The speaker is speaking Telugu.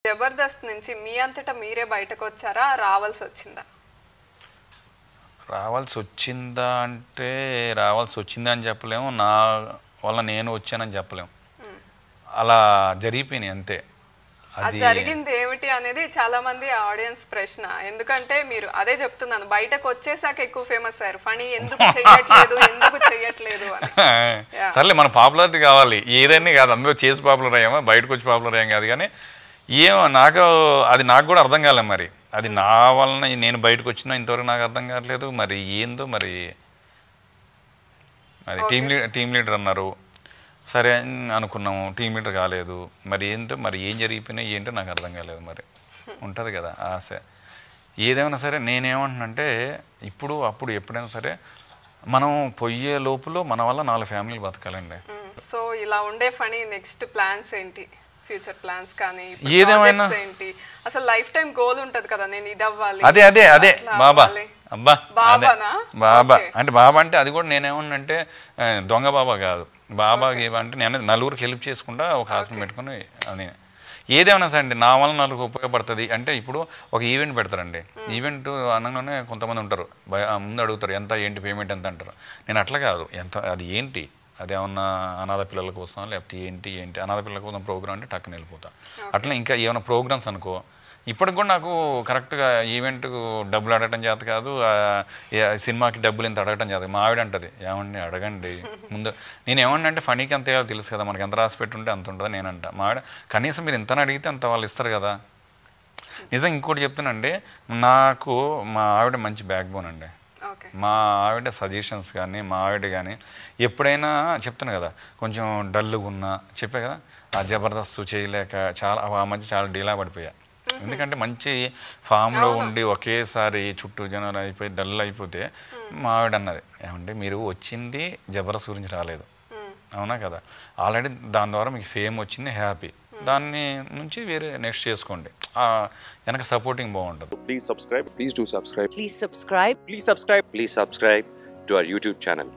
జబర్దస్త్ నుంచి మీ అంతటా మీరే బయటకు వచ్చారా, రావాల్సి వచ్చిందా? రావాల్సి వచ్చిందా అంటే రావాల్సి వచ్చిందా అని చెప్పలేము, నా వల్ల నేను వచ్చానని చెప్పలేము. అలా జరిగిపోయినాయి అంతే. అది జరిగింది ఏమిటి అనేది చాలా మంది ఆడియన్స్ ప్రశ్న. ఎందుకంటే మీరు అదే చెప్తున్నాను, బయటకు వచ్చేసాక ఎక్కువ ఫేమస్ అయ్యారు. ఫనీ ఎందుకు చెయ్యట్లేదు అని. సర్లే మన పాపులారిటీ కావాలి, ఏదైనా కాదు. అందులో చేసి పాపులర్ అయ్యామా, బయటకు వచ్చి పాపులర్ అయ్యాం కాదు. కానీ ఏమో నాకు కూడా అర్థం కాలేదు. మరి అది నా వలన నేను బయటకు వచ్చినా ఇంతవరకు నాకు అర్థం కావట్లేదు. మరి ఏందో మరి అది టీమ్ లీడర్ అన్నారు, సరే అనుకున్నాము, టీమ్ లీడర్ కాలేదు. మరి ఏంటో మరి ఏం జరిగిపోయినాయి ఏంటో నాకు అర్థం కాలేదు. మరి ఉంటుంది కదా ఆశ. ఏదేమైనా సరే నేనేమంటున్నానంటే అప్పుడు ఎప్పుడైనా సరే మనం పోయే లోపల మన వల్ల 4 ఫ్యామిలీలు బతకాలండి. సో ఇలా ఉండే ఫనీ నెక్స్ట్ ప్లాన్స్ ఏంటి, ఫ్యూచర్ ప్లాన్స్ కానీ ఏదేమైనా ఏంటి? అసలు లైఫ్ టైం గోల్ ఉంటది కదా, నేను ఇది అవ్వాలి. అదే బాబా అంటే బాబా అంటే అది కూడా నేనేమన్నంటే దొంగ బాబా కాదు. బాబాకి అంటే నేను నలుగురికి హెల్ప్ చేసుకుంటా ఒక హాస్టల్ పెట్టుకుని అని. ఏదేమైనా సరే అండి నా వల్ల నలుగురికి ఉపయోగపడుతుంది అంటే ఇప్పుడు ఒక ఈవెంట్ పెడతారండి. ఈవెంట్ అనగానే కొంతమంది ఉంటారు, ముందు అడుగుతారు ఎంత ఏంటి పేమెంట్ ఎంత అంటారు. నేను అట్లా కాదు, ఎంత అది ఏంటి, అదేమన్నా అనాథ పిల్లల కోసం లేకపోతే ఏంటి అనాథ పిల్లల కోసం ప్రోగ్రామ్ అంటే టక్కుని వెళ్ళిపోతా. అట్లా ఇంకా ఏమైనా ప్రోగ్రామ్స్ అనుకో, ఇప్పటికి కూడా నాకు కరెక్ట్గా ఈవెంట్కు డబ్బులు అడగటం చేత కాదు, సినిమాకి డబ్బులు ఇంత అడగటం చేత. మా ఆవిడ అంటది, ఏమండి అడగండి ముందు. నేను ఏమన్నా అంటే ఫనీకి అంత వేయాలో తెలుసు కదా, మనకి ఎంత రాసి పెట్టుంటే అంత ఉంటుందా నేనంట. మా ఆవిడ కనీసం మీరు ఇంతని అడిగితే అంత వాళ్ళు ఇస్తారు కదా. నిజం ఇంకోటి చెప్తానండి, నాకు మా ఆవిడ మంచి బ్యాక్ బోన్ అండి. మా ఆవిడ సజెషన్స్ కానీ మా ఆవిడ కానీ ఎప్పుడైనా చెప్తాను కదా, కొంచెం డల్గా ఉన్నా చెప్పే కదా, ఆ జబర్దస్త్ చేయలేక ఆ మధ్య చాలా డీలా పడిపోయా. ఎందుకంటే మంచి ఫామ్లో ఉండి ఒకేసారి చుట్టూ జనాలు అయిపోయి డల్ అయిపోతే మా ఆవిడ అన్నది, ఏమంటే మీరు వచ్చింది జబర్దస్త్ గురించి రాలేదు, అవునా కదా, ఆల్రెడీ దాని ద్వారా మీకు ఫేమ్ వచ్చింది, హ్యాపీ, దాన్ని నుంచి వేరే నెక్స్ట్ చేసుకోండి, వెనక సపోర్టింగ్ బాగుంటుంది. Please subscribe to our YouTube channel.